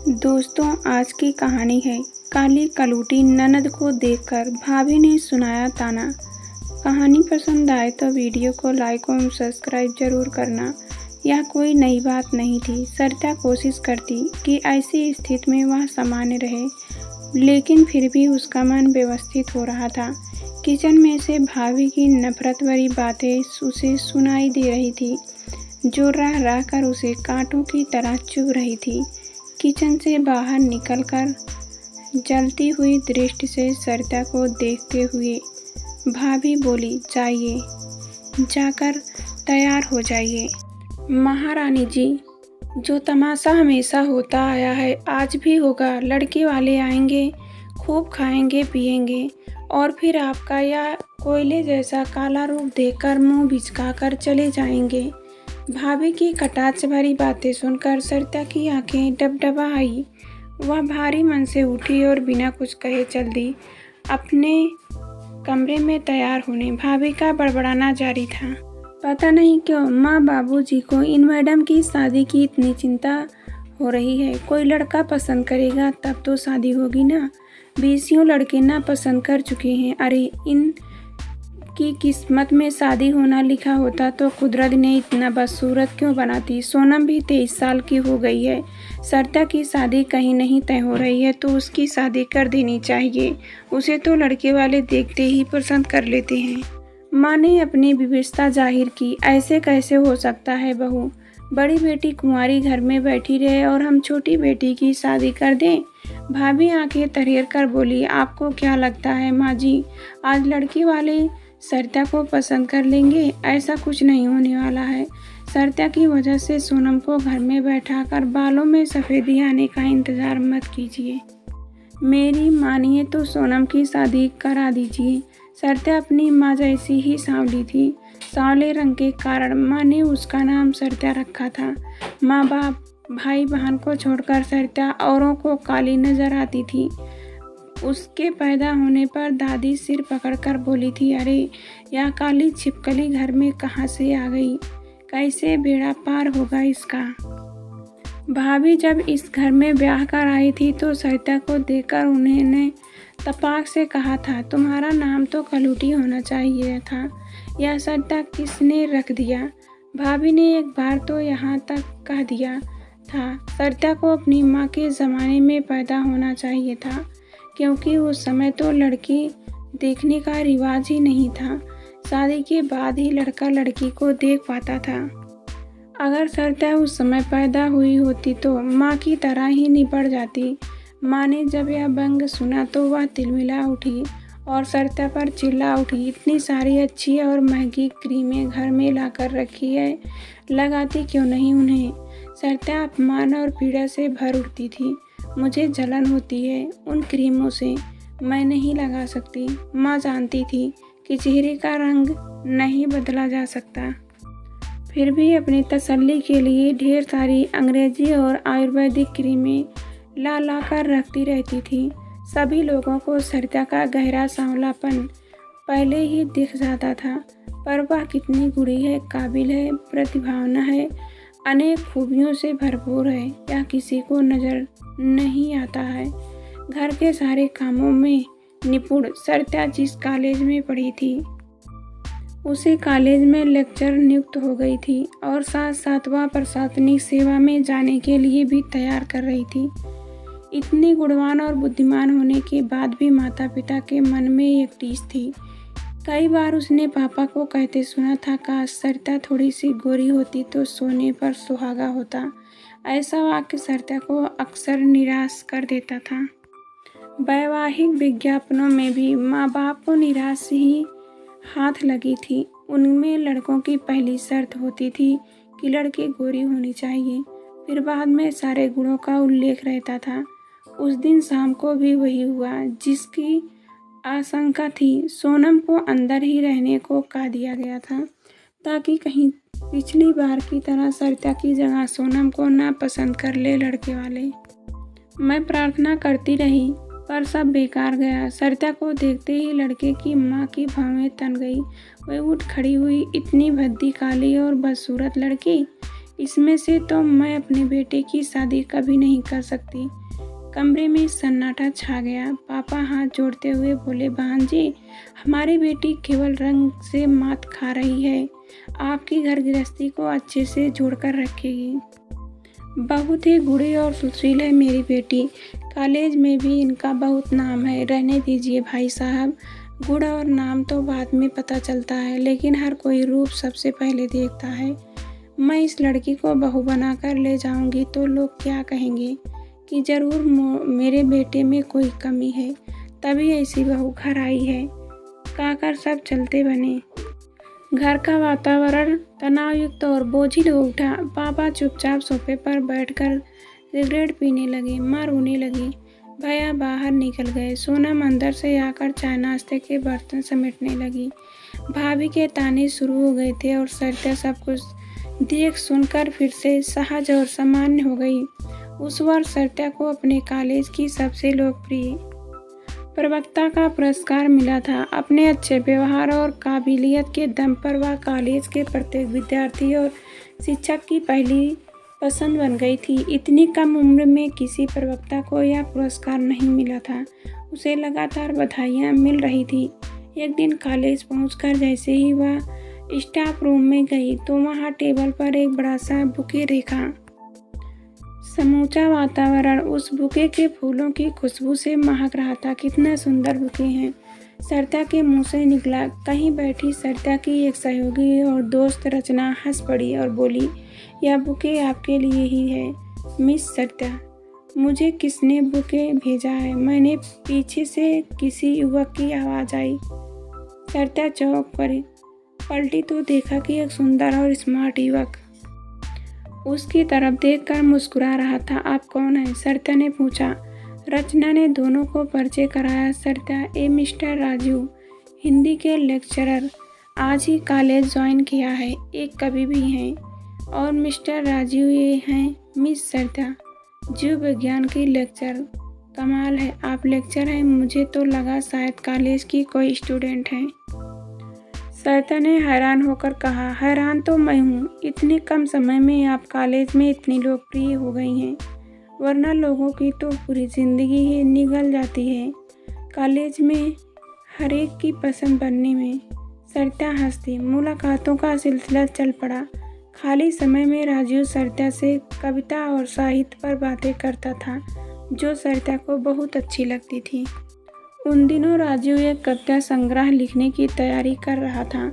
दोस्तों, आज की कहानी है काली कलूटी ननद को देखकर भाभी ने सुनाया ताना। कहानी पसंद आए तो वीडियो को लाइक और सब्सक्राइब जरूर करना। यह कोई नई बात नहीं थी। सरिता कोशिश करती कि ऐसी स्थिति में वह सामान्य रहे, लेकिन फिर भी उसका मन व्यवस्थित हो रहा था। किचन में से भाभी की नफरत भरी बातें उसे सुनाई दे रही थी, जो रह रह कर उसे कांटों की तरह चुभ रही थी। किचन से बाहर निकलकर जलती हुई दृष्टि से सरिता को देखते हुए भाभी बोली, जाइए, जाकर तैयार हो जाइए। महारानी जी, जो तमाशा हमेशा होता आया है आज भी होगा। लड़के वाले आएंगे, खूब खाएंगे पिएंगे और फिर आपका यह कोयले जैसा काला रूप देखकर मुंह बिचका कर चले जाएंगे। भाभी की कटाक्ष भरी बातें सुनकर सरिता की आंखें डबडबा आई। वह भारी मन से उठी और बिना कुछ कहे चल दी अपने कमरे में तैयार होने। भाभी का बड़बड़ाना जारी था। पता नहीं क्यों माँ बाबूजी को इन मैडम की शादी की इतनी चिंता हो रही है। कोई लड़का पसंद करेगा तब तो शादी होगी ना। 20 लड़के ना पसंद कर चुके हैं। अरे, इन की किस्मत में शादी होना लिखा होता तो कुदरत ने इतना बदसूरत क्यों बनाती। सोनम भी 23 साल की हो गई है। सरिता की शादी कहीं नहीं तय हो रही है तो उसकी शादी कर देनी चाहिए। उसे तो लड़के वाले देखते ही पसंद कर लेते हैं। माँ ने अपनी विवशता जाहिर की। ऐसे कैसे हो सकता है बहू? बड़ी बेटी कुंवारी घर में बैठी रहे और हम छोटी बेटी की शादी कर दें? भाभी आंखें तरेर कर बोली, आपको क्या लगता है माँ जी, आज लड़के वाले सरिता को पसंद कर लेंगे? ऐसा कुछ नहीं होने वाला है। सरिता की वजह से सोनम को घर में बैठाकर बालों में सफ़ेदी आने का इंतज़ार मत कीजिए। मेरी मानिए तो सोनम की शादी करा दीजिए। सरिता अपनी माँ जैसी ही सांवली थी। सांवले रंग के कारण माँ ने उसका नाम सरिता रखा था। माँ बाप भाई बहन को छोड़कर सरिता औरों को काली नजर आती थी। उसके पैदा होने पर दादी सिर पकड़कर बोली थी, अरे यह काली छिपकली घर में कहाँ से आ गई? कैसे बेड़ा पार होगा इसका? भाभी जब इस घर में ब्याह कर आई थी तो सरिता को देखकर उन्होंने तपाक से कहा था, तुम्हारा नाम तो कलूटी होना चाहिए था। यह सरिता किसने रख दिया? भाभी ने एक बार तो यहाँ तक कह दिया था, सरिता को अपनी माँ के ज़माने में पैदा होना चाहिए था, क्योंकि उस समय तो लड़की देखने का रिवाज ही नहीं था। शादी के बाद ही लड़का लड़की को देख पाता था। अगर सरिता उस समय पैदा हुई होती तो माँ की तरह ही निपट जाती। माँ ने जब यह व्यंग सुना तो वह तिलमिला उठी और सरिता पर चिल्ला उठी, इतनी सारी अच्छी और महंगी क्रीमें घर में लाकर रखी है, लगाती क्यों नहीं उन्हें? सरिता अपमान और पीड़ा से भर उठती थी। मुझे जलन होती है उन क्रीमों से, मैं नहीं लगा सकती। माँ जानती थी कि चेहरे का रंग नहीं बदला जा सकता, फिर भी अपनी तसल्ली के लिए ढेर सारी अंग्रेजी और आयुर्वेदिक क्रीमें ला ला कर रखती रहती थी। सभी लोगों को सरिता का गहरा सांवलापन पहले ही दिख जाता था, पर वह कितनी गुणी है, काबिल है, प्रतिभावान है, अनेक खूबियों से भरपूर है, यह किसी को नज़र नहीं आता है। घर के सारे कामों में निपुण सरिता जिस कॉलेज में पढ़ी थी उसी कॉलेज में लेक्चर नियुक्त हो गई थी और साथ साथ वह प्रशासनिक सेवा में जाने के लिए भी तैयार कर रही थी। इतनी गुणवान और बुद्धिमान होने के बाद भी माता पिता के मन में एक टीस थी। कई बार उसने पापा को कहते सुना था, काश सरिता थोड़ी सी गोरी होती तो सोने पर सुहागा होता। ऐसा वाक्य सरिता को अक्सर निराश कर देता था। वैवाहिक विज्ञापनों में भी माँ बाप को निराश ही हाथ लगी थी। उनमें लड़कों की पहली शर्त होती थी कि लड़की गोरी होनी चाहिए, फिर बाद में सारे गुणों का उल्लेख रहता था। उस दिन शाम को भी वही हुआ जिसकी आशंका थी। सोनम को अंदर ही रहने को कह दिया गया था ताकि कहीं पिछली बार की तरह सरिता की जगह सोनम को ना पसंद कर ले लड़के वाले। मैं प्रार्थना करती रही पर सब बेकार गया। सरिता को देखते ही लड़के की माँ की भवें तन गई। वह उठ खड़ी हुई, इतनी भद्दी काली और बदसूरत लड़की, इसमें से तो मैं अपने बेटे की शादी कभी नहीं कर सकती। कमरे में सन्नाटा छा गया। पापा हाथ जोड़ते हुए बोले, बहन जी, हमारी बेटी केवल रंग से मात खा रही है, आपकी घर गृहस्थी को अच्छे से जोड़कर रखेगी। बहुत ही गुणी और सुशील है मेरी बेटी, कॉलेज में भी इनका बहुत नाम है। रहने दीजिए भाई साहब, गुण और नाम तो बाद में पता चलता है, लेकिन हर कोई रूप सबसे पहले देखता है। मैं इस लड़की को बहू बनाकर ले जाऊंगी तो लोग क्या कहेंगे कि ज़रूर मेरे बेटे में कोई कमी है, तभी ऐसी बहू घर आई है। कहकर सब चलते बने। घर का वातावरण तनावयुक्त और बोझिल हो उठा। पापा चुपचाप सोफे पर बैठकर सिगरेट पीने लगे। माँ रोने लगी। भैया बाहर निकल गए। सोनम अंदर से आकर चाय नाश्ते के बर्तन समेटने लगी। भाभी के ताने शुरू हो गए थे और सरिता सब कुछ देख सुनकर फिर से सहज और सामान्य हो गई। उस वर्ष सरिता को अपने कॉलेज की सबसे लोकप्रिय प्रवक्ता का पुरस्कार मिला था। अपने अच्छे व्यवहार और काबिलियत के दम पर वह कॉलेज के प्रत्येक विद्यार्थी और शिक्षक की पहली पसंद बन गई थी। इतनी कम उम्र में किसी प्रवक्ता को यह पुरस्कार नहीं मिला था। उसे लगातार बधाइयाँ मिल रही थी। एक दिन कॉलेज पहुंचकर जैसे ही वह स्टाफ रूम में गई तो वहाँ टेबल पर एक बड़ा सा बुके देखा। समूचा वातावरण उस बुके के फूलों की खुशबू से महक रहा था। कितना सुंदर बुके हैं, सरिता के मुंह से निकला। कहीं बैठी सरिता की एक सहयोगी और दोस्त रचना हंस पड़ी और बोली, यह बुके आपके लिए ही है मिस सरिता। मुझे किसने बुके भेजा है? मैंने पीछे से किसी युवक की आवाज़ आई। सरिता चौंक पड़ी, पलटी तो देखा कि एक सुंदर और स्मार्ट युवक उसकी तरफ देखकर मुस्कुरा रहा था। आप कौन हैं? सरिता ने पूछा। रचना ने दोनों को परिचय कराया। सरिता, ए मिस्टर राजू, हिंदी के लेक्चरर, आज ही कॉलेज ज्वाइन किया है, एक कवि भी हैं। और मिस्टर राजू, ये हैं मिस सरिता, जीव विज्ञान की लेक्चर। कमाल है, आप लेक्चर हैं, मुझे तो लगा शायद कॉलेज की कोई स्टूडेंट हैं। सरिता ने हैरान होकर कहा। हैरान तो मैं हूँ, इतने कम समय में आप कॉलेज में इतनी लोकप्रिय हो गई हैं, वरना लोगों की तो पूरी ज़िंदगी ही निगल जाती है कॉलेज में हर एक की पसंद बनने में। सरिता हंसती। मुलाकातों का सिलसिला चल पड़ा। खाली समय में राजू सरिता से कविता और साहित्य पर बातें करता था, जो सरिता को बहुत अच्छी लगती थी। उन दिनों राजू एक कविता संग्रह लिखने की तैयारी कर रहा था।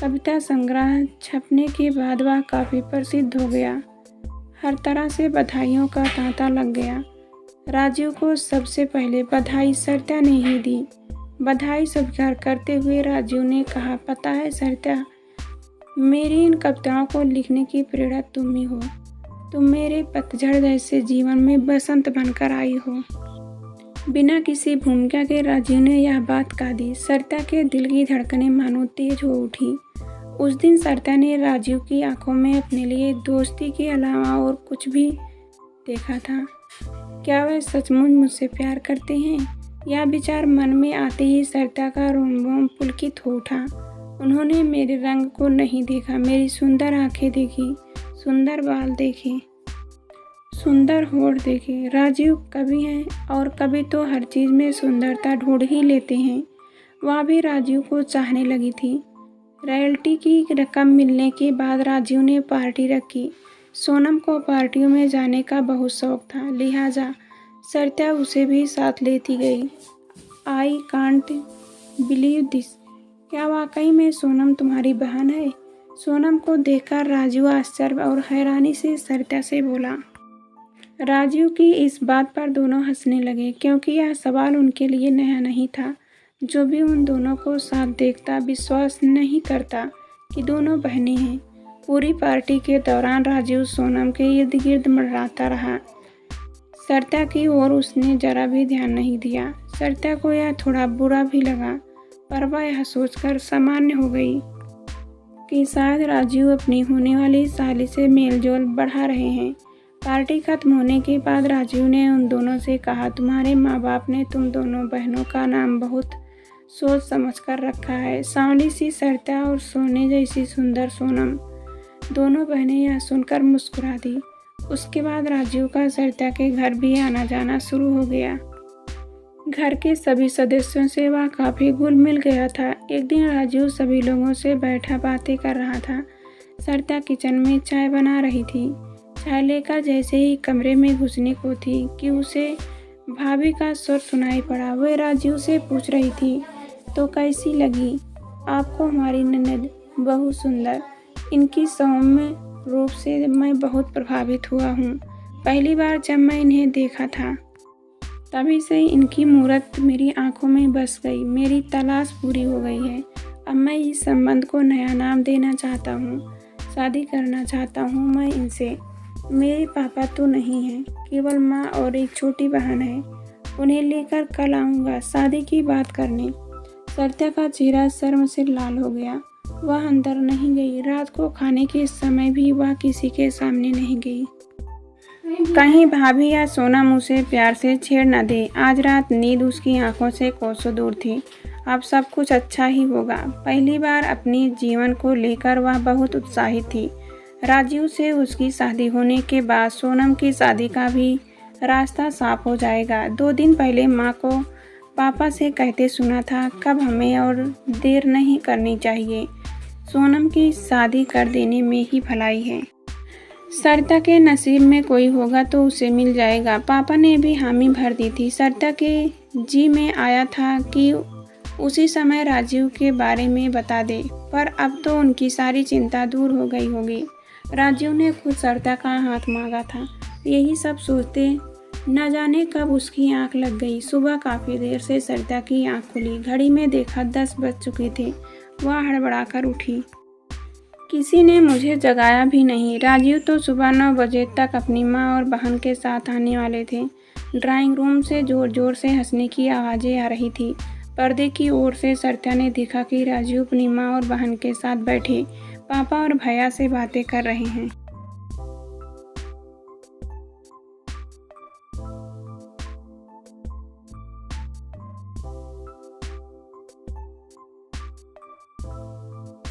कविता संग्रह छपने के बाद वह काफ़ी प्रसिद्ध हो गया। हर तरह से बधाइयों का तांता लग गया। राजू को सबसे पहले बधाई सरिता ने ही दी। बधाई स्वीकार करते हुए राजू ने कहा, पता है सरिता, मेरी इन कविताओं को लिखने की प्रेरणा तुम ही हो। तुम मेरे पतझड़ जैसे जीवन में बसंत बनकर आई हो। बिना किसी भूमिका के राजू ने यह बात कह दी। सरिता के दिल की धड़कनें मानो तेज हो उठी। उस दिन सरिता ने राजू की आंखों में अपने लिए दोस्ती के अलावा और कुछ भी देखा था। क्या वह सचमुच मुझसे प्यार करते हैं? यह विचार मन में आते ही सरिता का रोम-रोम पुलकित हो उठा। उन्होंने मेरे रंग को नहीं देखा, मेरी सुंदर आंखें देखी, सुंदर बाल देखे, सुंदर होठ देखे। राजीव कवि हैं और कवि तो हर चीज़ में सुंदरता ढूंढ ही लेते हैं। वह भी राजीव को चाहने लगी थी। रॉयल्टी की रकम मिलने के बाद राजीव ने पार्टी रखी। सोनम को पार्टियों में जाने का बहुत शौक था, लिहाजा सरिता उसे भी साथ लेती गई। आई कांट बिलीव दिस, क्या वाकई में सोनम तुम्हारी बहन है? सोनम को देखकर राजीव आश्चर्य और हैरानी से सरिता से बोला। राजीव की इस बात पर दोनों हंसने लगे, क्योंकि यह सवाल उनके लिए नया नहीं था। जो भी उन दोनों को साथ देखता विश्वास नहीं करता कि दोनों बहनें हैं। पूरी पार्टी के दौरान राजीव सोनम के इर्द गिर्द मंडराता रहा। सरिता की ओर उसने जरा भी ध्यान नहीं दिया। सरिता को यह थोड़ा बुरा भी लगा, पर वह यह सोचकर सामान्य हो गई कि शायद राजीव अपनी होने वाली साली से मेलजोल बढ़ा रहे हैं। पार्टी खत्म होने के बाद राजीव ने उन दोनों से कहा, तुम्हारे माँ बाप ने तुम दोनों बहनों का नाम बहुत सोच समझ कर रखा है। सांवली सी सरिता और सोने जैसी सुंदर सोनम। दोनों बहनें यह सुनकर मुस्कुरा दी। उसके बाद राजीव का सरिता के घर भी आना जाना शुरू हो गया। घर के सभी सदस्यों से वह काफ़ी घुल मिल गया था। एक दिन राजीव सभी लोगों से बैठा बातें कर रहा था। सरिता किचन में चाय बना रही थी। चाय लेकर जैसे ही कमरे में घुसने को थी कि उसे भाभी का स्वर सुनाई पड़ा। वह राजीव से पूछ रही थी, तो कैसी लगी आपको हमारी ननद? बहुत सुंदर। इनकी सौम्य रूप से मैं बहुत प्रभावित हुआ हूँ। पहली बार जब मैं इन्हें देखा था तभी से इनकी मूरत मेरी आंखों में बस गई। मेरी तलाश पूरी हो गई है। अब मैं इस संबंध को नया नाम देना चाहता हूँ। शादी करना चाहता हूँ मैं इनसे। मेरे पापा तो नहीं हैं, केवल माँ और एक छोटी बहन है। उन्हें लेकर कल आऊँगा शादी की बात करने। सरिता का चेहरा शर्म से लाल हो गया। वह अंदर नहीं गई। रात को खाने के समय भी वह किसी के सामने नहीं गई। कहीं भाभी या सोनम उसे प्यार से छेड़ न दे। आज रात नींद उसकी आंखों से कोसों दूर थी। अब सब कुछ अच्छा ही होगा। पहली बार अपने जीवन को लेकर वह बहुत उत्साहित थी। राजीव से उसकी शादी होने के बाद सोनम की शादी का भी रास्ता साफ हो जाएगा। 2 दिन पहले माँ को पापा से कहते सुना था, कब हमें और देर नहीं करनी चाहिए। सोनम की शादी कर देने में ही भलाई है। सरिता के नसीब में कोई होगा तो उसे मिल जाएगा। पापा ने भी हामी भर दी थी। सरिता के जी में आया था कि उसी समय राजीव के बारे में बता दे, पर अब तो उनकी सारी चिंता दूर हो गई होगी। राजीव ने खुद सरिता का हाथ मांगा था। यही सब सोचते न जाने कब उसकी आंख लग गई। सुबह काफ़ी देर से सरिता की आंख खुली। घड़ी में देखा 10 बज चुके थे। वह हड़बड़ाकर उठी। किसी ने मुझे जगाया भी नहीं। राजीव तो सुबह 9 बजे तक अपनी माँ और बहन के साथ आने वाले थे। ड्राइंग रूम से जोर जोर से हंसने की आवाज़ें आ रही थी। पर्दे की ओर से सरिता ने देखा कि राजीव अपनी माँ और बहन के साथ बैठे पापा और भैया से बातें कर रहे हैं।